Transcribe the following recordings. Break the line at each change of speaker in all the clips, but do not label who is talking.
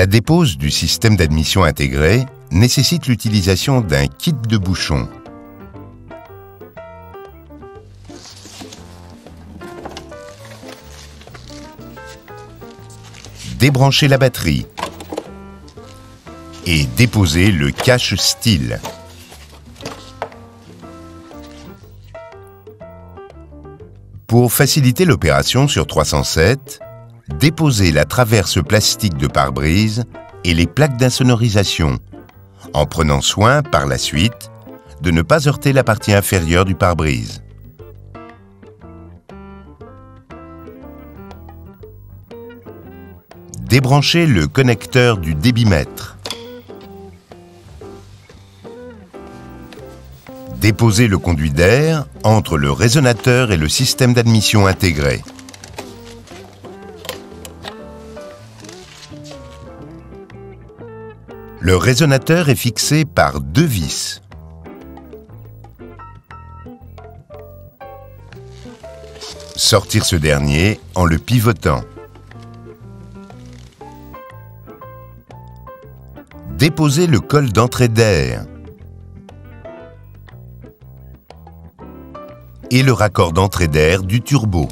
La dépose du système d'admission intégré nécessite l'utilisation d'un kit de bouchon. Débranchez la batterie et déposez le cache-style. Pour faciliter l'opération sur 307, déposez la traverse plastique de pare-brise et les plaques d'insonorisation, en prenant soin, par la suite, de ne pas heurter la partie inférieure du pare-brise. Débranchez le connecteur du débitmètre. Déposez le conduit d'air entre le résonateur et le système d'admission intégré. Le résonateur est fixé par 2 vis. Sortir ce dernier en le pivotant. Déposez le col d'entrée d'air et le raccord d'entrée d'air du turbo.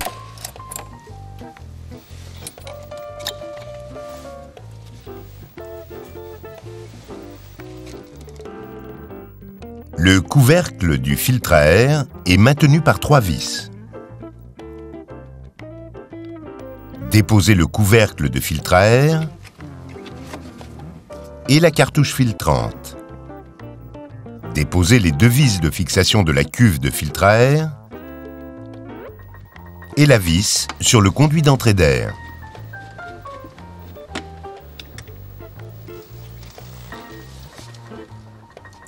Le couvercle du filtre à air est maintenu par 3 vis. Déposez le couvercle de filtre à air et la cartouche filtrante. Déposez les 2 vis de fixation de la cuve de filtre à air et la vis sur le conduit d'entrée d'air.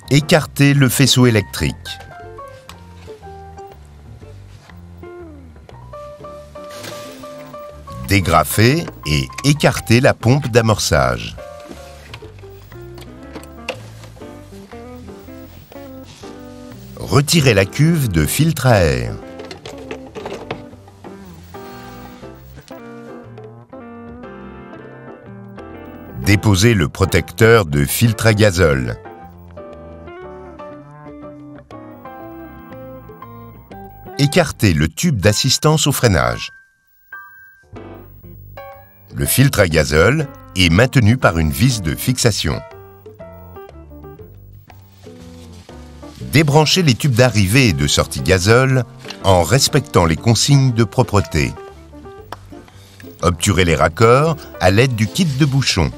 Écartez le faisceau électrique. Dégrafez et écartez la pompe d'amorçage. Retirez la cuve de filtre à air. Déposez le protecteur de filtre à gazole. Écartez le tube d'assistance au freinage. Le filtre à gazole est maintenu par une vis de fixation. Débranchez les tubes d'arrivée et de sortie gazole en respectant les consignes de propreté. Obturez les raccords à l'aide du kit de bouchon.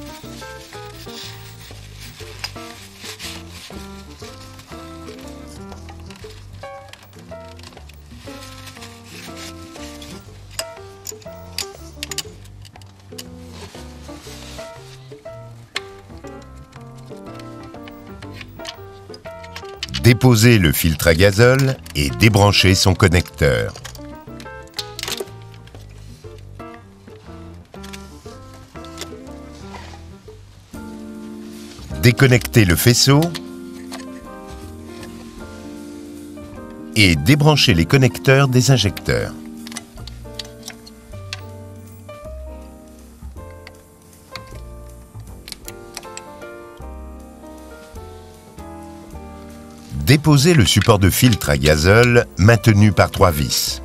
Déposez le filtre à gazole et débranchez son connecteur. Déconnectez le faisceau et débranchez les connecteurs des injecteurs. Déposez le support de filtre à gazole maintenu par 3 vis.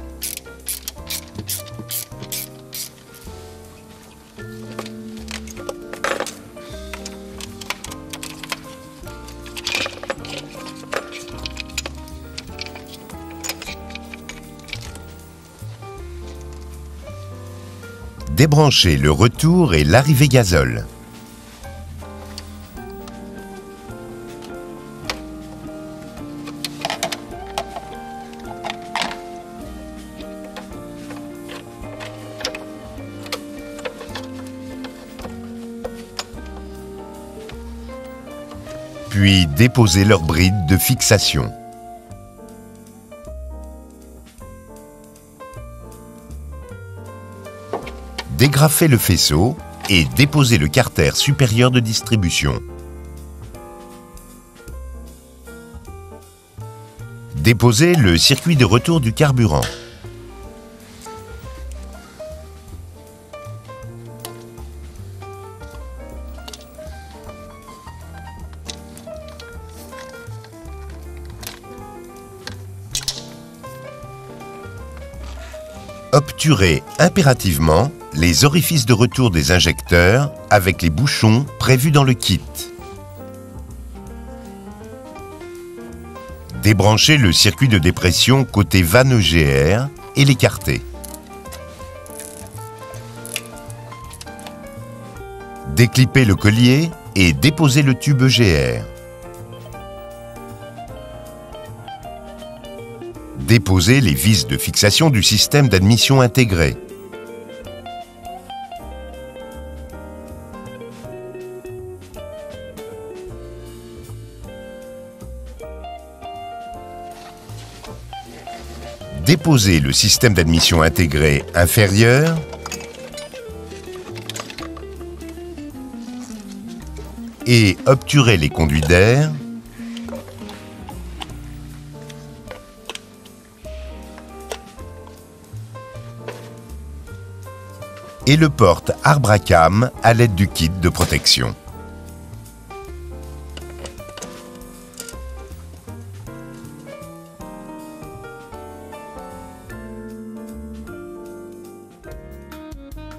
Débranchez le retour et l'arrivée gazole. Puis déposez leur bride de fixation. Dégrafez le faisceau et déposez le carter supérieur de distribution. Déposez le circuit de retour du carburant. Obturez impérativement les orifices de retour des injecteurs avec les bouchons prévus dans le kit. Débranchez le circuit de dépression côté vanne EGR et l'écartez. Déclippez le collier et déposez le tube EGR. Déposez les vis de fixation du système d'admission intégré. Déposez le système d'admission intégré inférieur et obturez les conduits d'air et le porte arbre à cam à l'aide du kit de protection.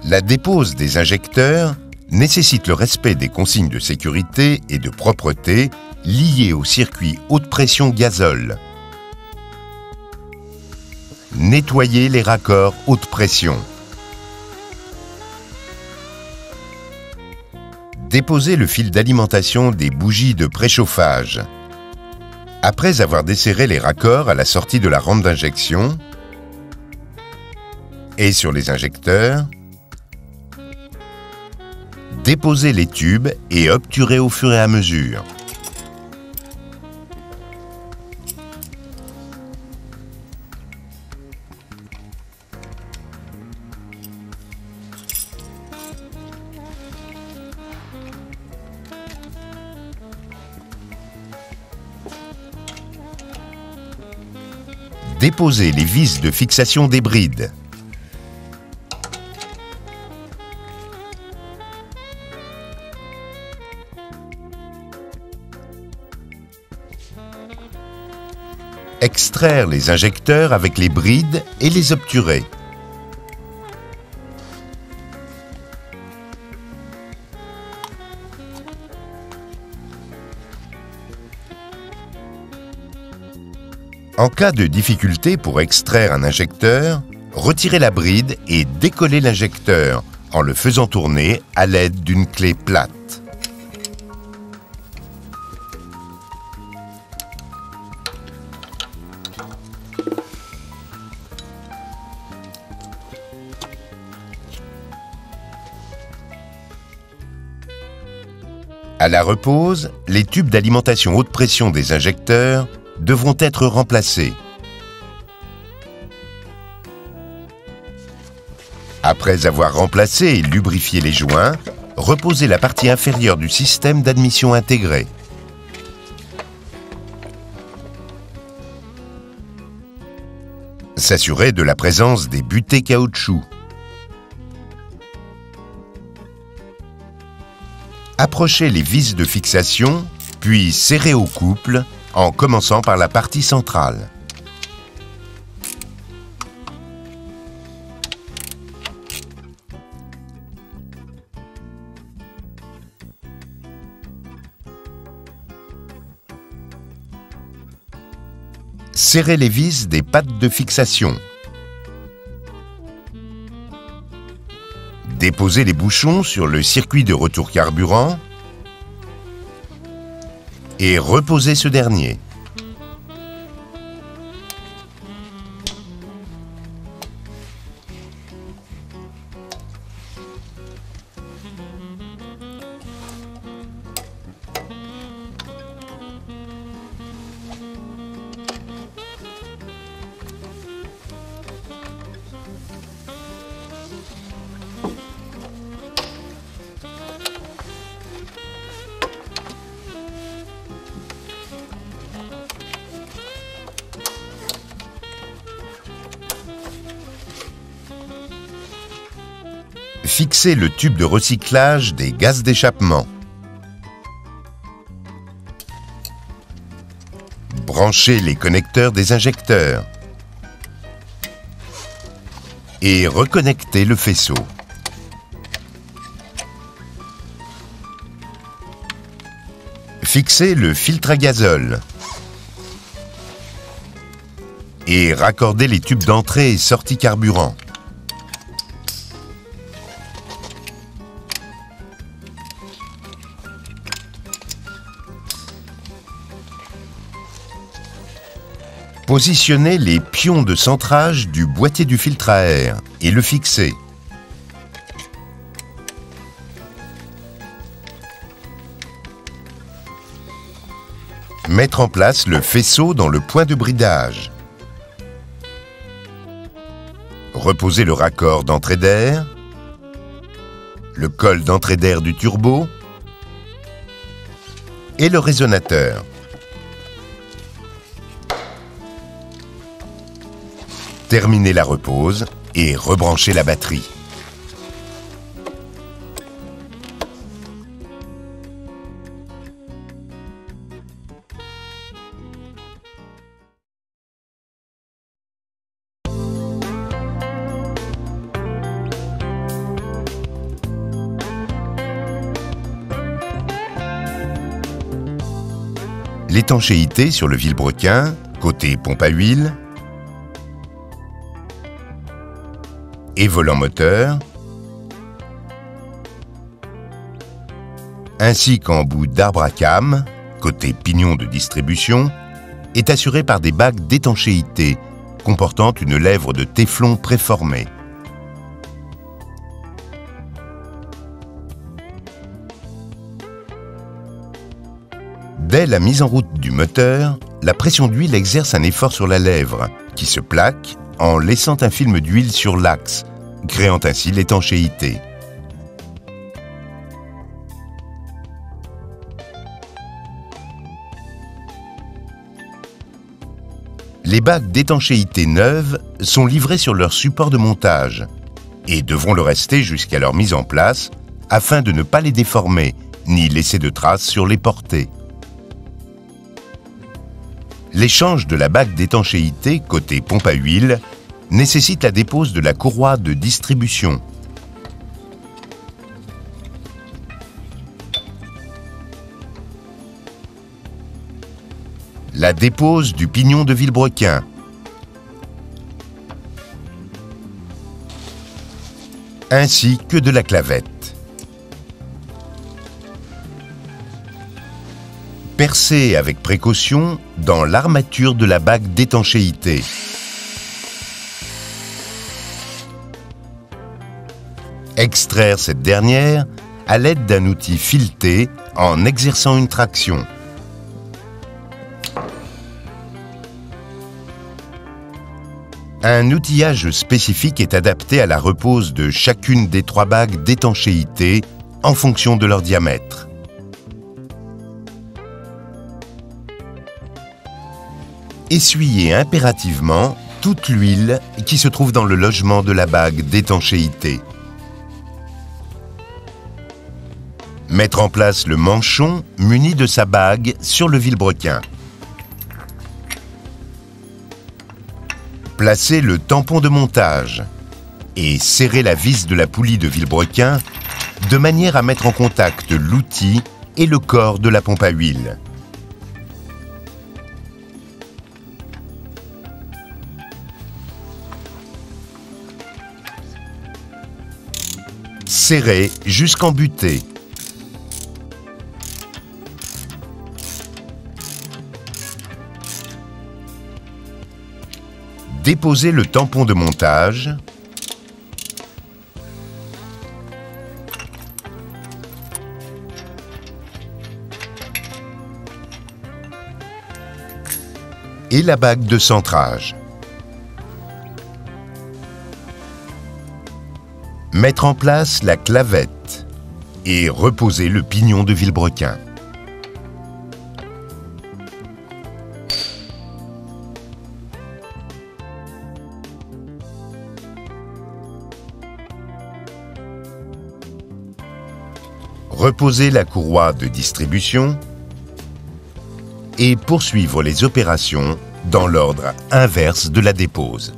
La dépose des injecteurs nécessite le respect des consignes de sécurité et de propreté liées au circuit haute pression gazole. Nettoyez les raccords haute pression. Déposez le fil d'alimentation des bougies de préchauffage. Après avoir desserré les raccords à la sortie de la rampe d'injection et sur les injecteurs, déposez les tubes et obturez au fur et à mesure. Déposez les vis de fixation des brides. Extraire les injecteurs avec les brides et les obturer. En cas de difficulté pour extraire un injecteur, retirez la bride et décollez l'injecteur en le faisant tourner à l'aide d'une clé plate. À la repose, les tubes d'alimentation haute pression des injecteurs devront être remplacés. Après avoir remplacé et lubrifié les joints, reposez la partie inférieure du système d'admission intégré. S'assurer de la présence des butées caoutchouc. Approchez les vis de fixation, puis serrez au couple en commençant par la partie centrale. Serrez les vis des pattes de fixation. Déposez les bouchons sur le circuit de retour carburant et reposez ce dernier. Fixez le tube de recyclage des gaz d'échappement. Branchez les connecteurs des injecteurs. et reconnectez le faisceau. Fixez le filtre à gazole et raccordez les tubes d'entrée et sortie carburant. Positionnez les pions de centrage du boîtier du filtre à air et le fixez. Mettre en place le faisceau dans le point de bridage. Reposez le raccord d'entrée d'air, le col d'entrée d'air du turbo et le résonateur. Terminez la repose et rebranchez la batterie. L'étanchéité sur le vilebrequin, côté pompe à huile, et volant moteur, ainsi qu'en bout d'arbre à cames, côté pignon de distribution, est assurée par des bagues d'étanchéité comportant une lèvre de téflon préformée. Dès la mise en route du moteur, la pression d'huile exerce un effort sur la lèvre, qui se plaque en laissant un film d'huile sur l'axe, créant ainsi l'étanchéité. Les bagues d'étanchéité neuves sont livrées sur leur support de montage et devront le rester jusqu'à leur mise en place afin de ne pas les déformer ni laisser de traces sur les portées. L'échange de la bague d'étanchéité côté pompe à huile nécessite la dépose de la courroie de distribution. La dépose du pignon de vilebrequin. Ainsi que de la clavette. Percez avec précaution dans l'armature de la bague d'étanchéité. Extraire cette dernière à l'aide d'un outil fileté en exerçant une traction. Un outillage spécifique est adapté à la repose de chacune des 3 bagues d'étanchéité en fonction de leur diamètre. Essuyez impérativement toute l'huile qui se trouve dans le logement de la bague d'étanchéité. Mettre en place le manchon muni de sa bague sur le vilebrequin. Placez le tampon de montage et serrez la vis de la poulie de vilebrequin de manière à mettre en contact l'outil et le corps de la pompe à huile. Serrez jusqu'en butée. Déposez le tampon de montage et la bague de centrage. Mettre en place la clavette et reposer le pignon de vilebrequin. Reposez la courroie de distribution et poursuivre les opérations dans l'ordre inverse de la dépose.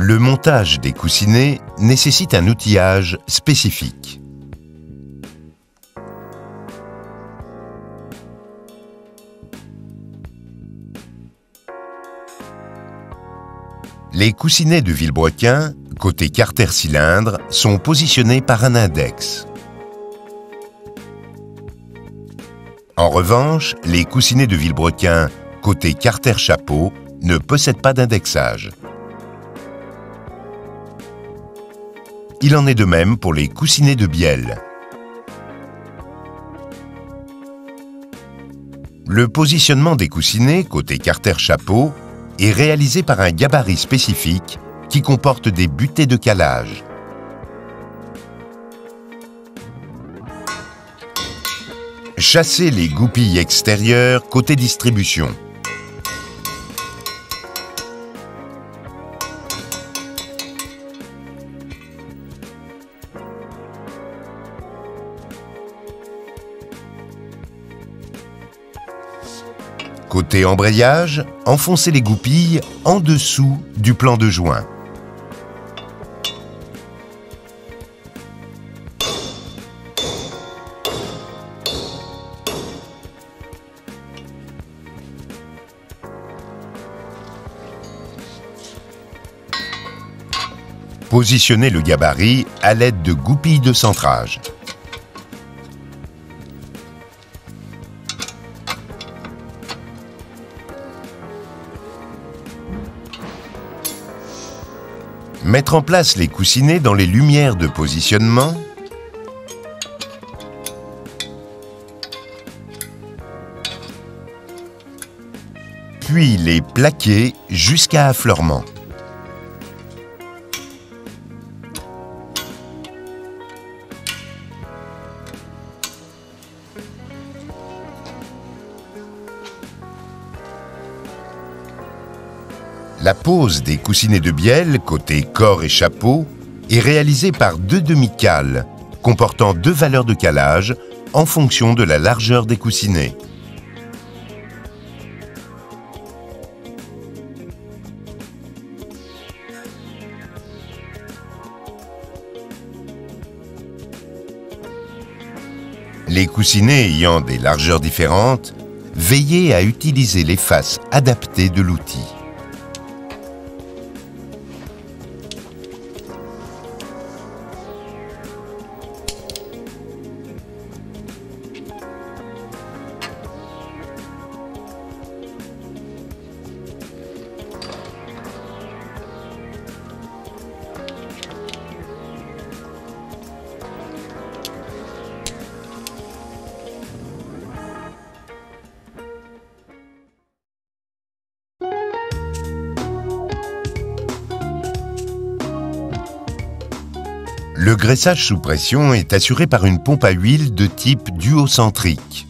Le montage des coussinets nécessite un outillage spécifique. Les coussinets de Villebrequin, côté carter-cylindre, sont positionnés par un index. En revanche, les coussinets de Villebrequin, côté carter-chapeau, ne possèdent pas d'indexage. Il en est de même pour les coussinets de bielle. Le positionnement des coussinets, côté carter-chapeau, est réalisé par un gabarit spécifique qui comporte des butées de calage. Chassez les goupilles extérieures côté distribution. Côté embrayage, enfoncez les goupilles en dessous du plan de joint. Positionnez le gabarit à l'aide de goupilles de centrage. Mettre en place les coussinets dans les lumières de positionnement. Puis les plaquer jusqu'à affleurement. La pose des coussinets de bielle, côté corps et chapeau, est réalisée par deux demi-cales, comportant deux valeurs de calage en fonction de la largeur des coussinets. Les coussinets ayant des largeurs différentes, veillez à utiliser les faces adaptées de l'outil. Le graissage sous pression est assuré par une pompe à huile de type duocentrique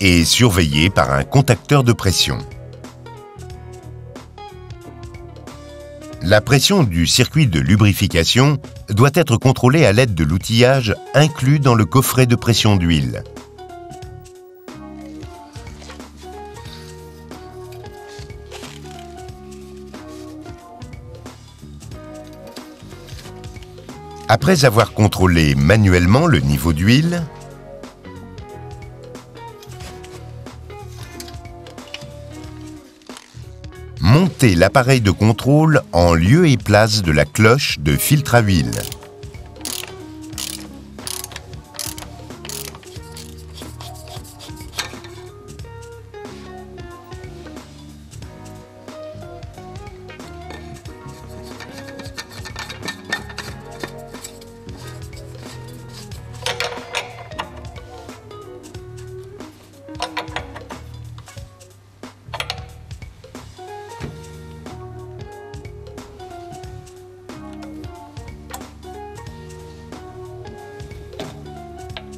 et surveillé par un contacteur de pression. La pression du circuit de lubrification doit être contrôlée à l'aide de l'outillage inclus dans le coffret de pression d'huile. Après avoir contrôlé manuellement le niveau d'huile, montez l'appareil de contrôle en lieu et place de la cloche de filtre à huile.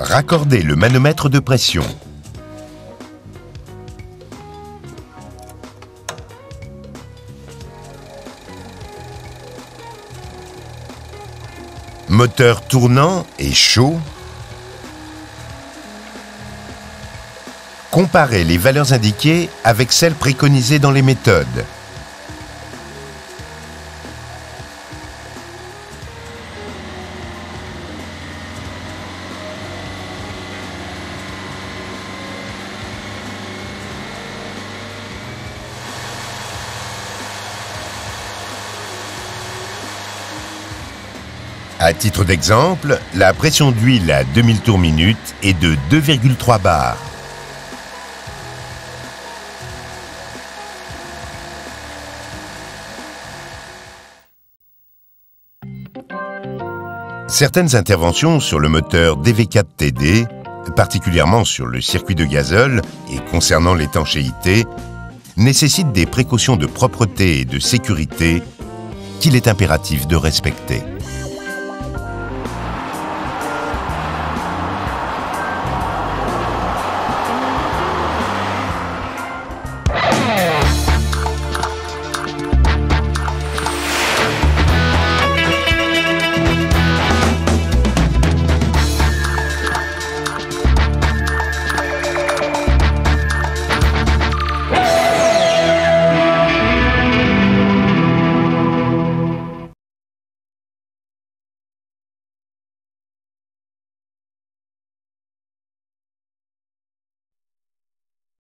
Raccordez le manomètre de pression. Moteur tournant et chaud. Comparez les valeurs indiquées avec celles préconisées dans les méthodes. À titre d'exemple, la pression d'huile à 2000 tours minute est de 2,3 bars. Certaines interventions sur le moteur DV4TD, particulièrement sur le circuit de gazole et concernant l'étanchéité, nécessitent des précautions de propreté et de sécurité qu'il est impératif de respecter.